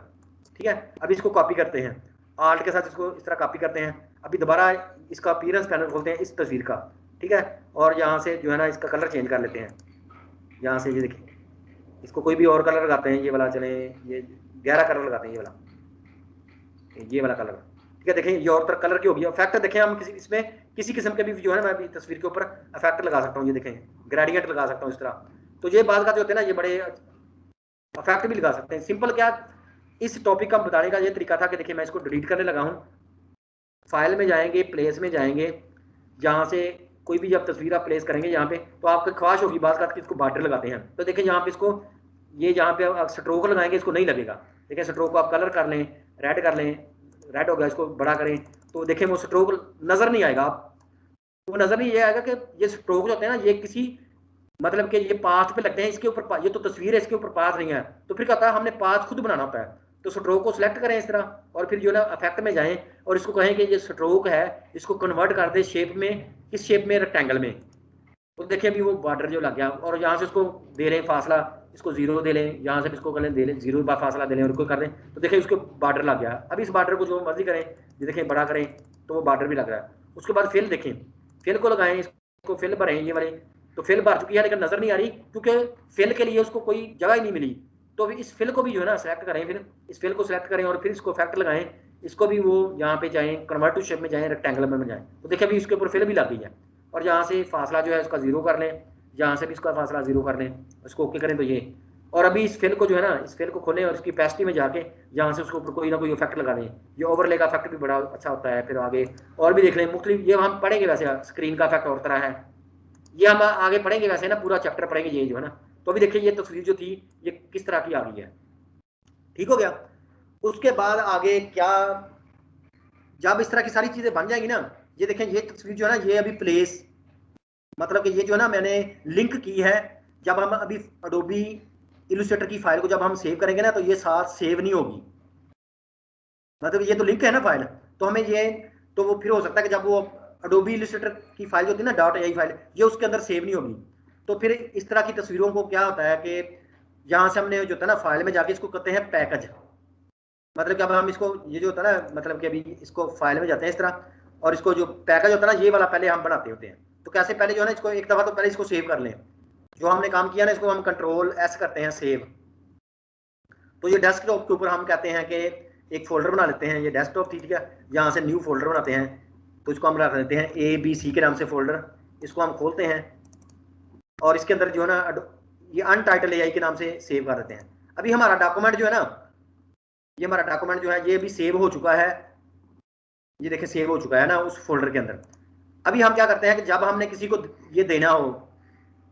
ठीक है, अभी इसको कॉपी करते हैं, आल्ट के साथ इसको इस तरह कॉपी करते हैं। अभी दोबारा इसका अपीयरेंस पैनल खोलते हैं इस तस्वीर का। ठीक है, और यहाँ से जो है ना इसका कलर चेंज कर लेते हैं। यहाँ से ये देखिए इसको कोई भी और कलर लगाते हैं, ये वाला चले, ये गहरा कलर लगाते हैं, ये वाला कलर। ठीक है, देखें ये और तरह कलर की होगी। इफेक्ट देखें हम किसी इसमें किसी किस्म के भी जो है ना मैं अभी तस्वीर के ऊपर इफेक्ट लगा सकता हूँ। ये देखें ग्रेडियंट लगा सकता हूँ इस तरह। तो ये बाद का जो होते हैं ना ये बड़े इफेक्ट भी लगा सकते हैं। सिंपल क्या इस टॉपिक का बताने का ये तरीका था कि देखिए मैं इसको डिलीट करने लगा हूँ। फाइल में जाएंगे, प्लेस में जाएंगे, जहाँ से कोई भी जब तस्वीर आप प्लेस करेंगे यहाँ पे, तो आपकी ख्वाहिश होगी बात का इसको बॉर्डर लगाते हैं। तो देखिए यहाँ पे इसको ये जहाँ पे आप स्ट्रोक लगाएंगे इसको नहीं लगेगा। देखिए स्ट्रोक को आप कलर कर लें, रेड कर लें, रेड हो गया, इसको बड़ा करें, तो देखें वो स्ट्रोक नजर नहीं आएगा। आप वो नजर नहीं ये आएगा कि ये स्ट्रोक जो होते हैं ना ये किसी मतलब कि ये पाथ पे लगते हैं, इसके ऊपर ये तो तस्वीर है इसके ऊपर पाथ नहीं है। तो फिर क्या होता है हमने पाथ खुद बनाना होता है। तो स्ट्रोक को सिलेक्ट करें इस तरह और फिर जो ना इफेक्ट में जाएं और इसको कहें कि ये स्ट्रोक है इसको कन्वर्ट कर दे शेप में, किस शेप में, रेक्टेंगल में। तो देखिए अभी वो बॉर्डर जो लग गया, और यहाँ से इसको दे लें फासला, इसको जीरो दे लें, यहाँ से इसको कर लें दे लें जीरो फासला दे लें और इसको कर दें, तो देखिए उसको बॉर्डर लग गया। अब इस बॉर्डर को जो मर्जी करें, ये देखें बड़ा करें तो वो बॉर्डर भी लग रहा है। उसके बाद फिल देखें, फिल को लगाएं, इसको फिल भरें ये वाले, तो फिल भर चुकी है लेकिन नजर नहीं आ रही क्योंकि फिल के लिए उसको कोई जगह ही नहीं मिली। तो अभी इस फिल को भी जो है ना सेलेक्ट करें, फिर इस फिल को सेलेक्ट करें और फिर इसको इफेक्ट लगाएं, इसको भी वो यहाँ पे जाएं कन्वर्ट टू शेप में जाएं, रेक्टेंगल में जाएं, तो देखिए अभी इसके ऊपर फिल भी लग गई है। और यहाँ से फासला जो है उसका जीरो कर लें, यहाँ से भी इसका फासला जीरो कर लें, उसको ओके करें तो ये। और अभी इस फिल को जो है ना इस फिल को खोलें और इसकी पेस्टी में जाके यहाँ से उसके ऊपर कोई ना कोई इफेक्ट लगा दें। ये ओवरले का इफेक्ट भी बड़ा अच्छा होता है। फिर आगे और भी देख लें मुख्तलिफ, ये हम पढ़ेंगे वैसे स्क्रीन का इफेक्ट और तरह है, ये हम आगे पढ़ेंगे वैसे ना पूरा चैप्टर पढ़ेंगे ये जो है ना। तो अभी देखिए ये तस्वीर जो थी ये किस तरह की आ गई है। ठीक हो गया। उसके बाद आगे क्या, जब इस तरह की सारी चीजें बन जाएंगी ना, ये देखें ये तस्वीर जो है ना ये अभी प्लेस मतलब कि ये जो है ना मैंने लिंक की है। जब हम अभी अडोबी इलस्ट्रेटर की फाइल को जब हम सेव करेंगे ना तो ये साथ सेव नहीं होगी, मतलब ये तो लिंक है ना फाइल, तो हमें ये तो वो फिर हो सकता है कि जब वो अडोबी इलस्ट्रेटर की फाइल जो होती है ना डॉट AI फाइल, ये उसके अंदर सेव नहीं होगी। तो फिर इस तरह की तस्वीरों को क्या होता है कि यहाँ से हमने जो होता है ना फाइल में जाके इसको करते हैं पैकेज, मतलब कि अब हम इसको ये जो होता है ना मतलब कि अभी इसको फाइल में जाते हैं इस तरह और इसको जो पैकेज होता है ना ये वाला पहले हम बनाते होते हैं। तो कैसे, पहले जो है ना इसको एक दफ़ा तो पहले इसको सेव कर लें, जो हमने काम किया ना इसको हम कंट्रोल एस करते हैं सेव। तो ये डेस्कटॉप के ऊपर हम कहते हैं कि एक फोल्डर बना लेते हैं, ये डेस्कटॉप थी, ठीक है, यहाँ से न्यू फोल्डर बनाते हैं, तो इसको हम रख देते हैं ABC के नाम से फोल्डर। इसको हम खोलते हैं और इसके अंदर जो है ना ये अनटाइटल AI के नाम से सेव कर देते हैं। अभी हमारा डॉक्यूमेंट जो है ना, ये हमारा डॉक्यूमेंट जो है ये भी सेव हो चुका है, ये देखिए सेव हो चुका है ना उस फोल्डर के अंदर। अभी हम क्या करते हैं कि जब हमने किसी को ये देना हो,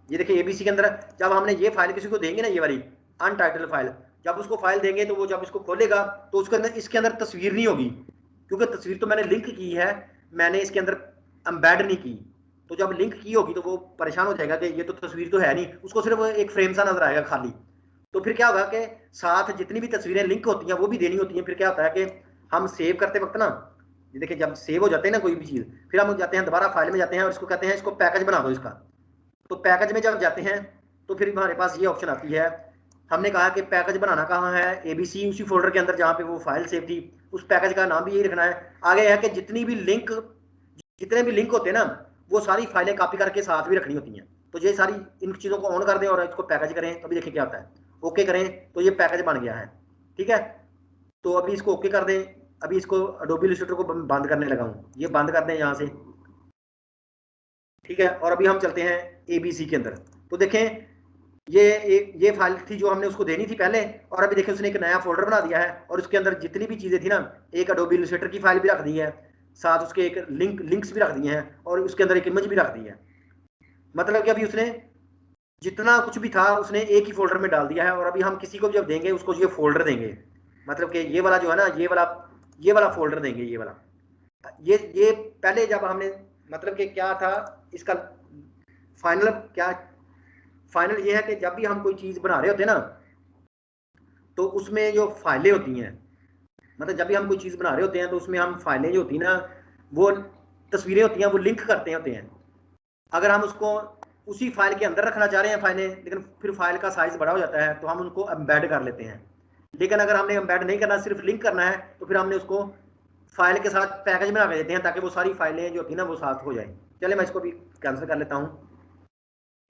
ये देखिए ABC के अंदर जब हमने ये फाइल किसी को देंगे ना, ये वाली अनटाइटल फाइल, जब उसको फाइल देंगे तो वो जब इसको खोलेगा तो उसके अंदर इसके अंदर तस्वीर नहीं होगी, क्योंकि तस्वीर तो मैंने लिंक की है, मैंने इसके अंदर एम्बेड नहीं की। तो जब लिंक की होगी तो वो परेशान हो जाएगा कि ये तो तस्वीर तो है नहीं, उसको सिर्फ एक फ्रेम सा नजर आएगा खाली। तो फिर क्या होगा कि साथ जितनी भी तस्वीरें लिंक होती हैं वो भी देनी होती हैं। फिर क्या होता है कि हम सेव करते वक्त ना, ये देखिए जब सेव हो जाते हैं ना कोई भी चीज़, फिर हम जाते हैं दोबारा फाइल में जाते हैं और इसको कहते हैं इसको पैकेज बना दो इसका। तो पैकेज में जब जाते हैं तो फिर हमारे पास ये ऑप्शन आती है, हमने कहा कि पैकेज बनाना कहाँ है, ABC उसी फोल्डर के अंदर जहाँ पे वो फाइल सेव थी, उस पैकेज का नाम भी यही रखना है। आगे है कि जितने भी लिंक होते हैं ना वो सारी फाइलें कॉपी करके साथ भी रखनी होती हैं। तो ये सारी इन चीज़ों को ऑन कर दें और इसको पैकेज करें, तो अभी देखिए क्या होता है, ओके करें तो ये पैकेज बन गया है, ठीक है। तो अभी इसको ओके कर दें, अभी इसको अडोबी इलस्ट्रेटर को बंद करने लगा हूँ, ये बंद कर दें यहाँ से, ठीक है। और अभी हम चलते हैं ABC के अंदर, तो देखें ये फाइल थी जो हमने उसको देनी थी पहले, और अभी देखिए उसने एक नया फोल्डर बना दिया है और उसके अंदर जितनी भी चीज़ें थी ना, एक अडोबी इलस्ट्रेटर की फाइल भी रख दी है, साथ उसके एक लिंक्स भी रख दिए हैं और उसके अंदर एक इमेज भी रख दी है। मतलब कि अभी उसने जितना कुछ भी था उसने एक ही फोल्डर में डाल दिया है। और अभी हम किसी को भी जब देंगे उसको ये फोल्डर देंगे, मतलब कि ये वाला जो है ना ये वाला फोल्डर देंगे, ये वाला। ये पहले जब हमने मतलब कि क्या था इसका फाइनल ये है कि जब भी हम कोई चीज़ बना रहे होते हैं ना, तो उसमें जो फाइलें होती हैं, मतलब जब भी हम कोई चीज़ बना रहे होते हैं तो उसमें हम फाइलें जो होती हैं ना, वो तस्वीरें होती हैं, वो लिंक करते होते हैं। अगर हम उसको उसी फाइल के अंदर रखना चाह रहे हैं फाइलें, लेकिन फिर फाइल का साइज बड़ा हो जाता है, तो हम उनको एम्बेड कर लेते हैं। लेकिन अगर हमने एम्बेड नहीं करना, सिर्फ लिंक करना है, तो फिर हमने उसको फाइल के साथ पैकेज बना के देते हैं ताकि वो सारी फाइलें जो होती हैं ना वो साथ हो जाए। चले मैं इसको भी कैंसिल कर लेता हूँ।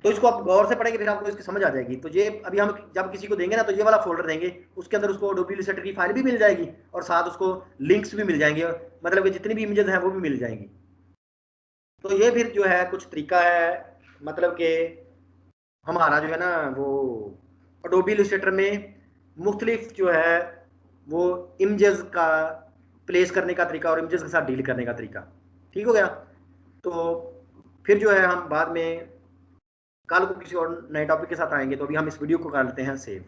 तो इसको आप गौर से पढ़ेंगे फिर आपको इसकी समझ आ जाएगी। तो ये अभी हम जब किसी को देंगे ना, तो ये वाला फोल्डर देंगे, उसके अंदर उसको अडोबी इलस्ट्रेटर की फाइल भी मिल जाएगी और साथ उसको लिंक्स भी मिल जाएंगे, मतलब कि जितनी भी इमेजेस हैं वो भी मिल जाएंगी। तो ये फिर जो है कुछ तरीका है, मतलब कि हमारा जो है ना वो अडोबी इलस्ट्रेटर में मुख्तलिफ जो है वो इमेजेस का प्लेस करने का तरीका और इमेजेस के साथ डील करने का तरीका। ठीक हो गया। तो फिर जो है हम बाद में कल को किसी और नए टॉपिक के साथ आएंगे। तो अभी हम इस वीडियो को कर लेते हैं सेव।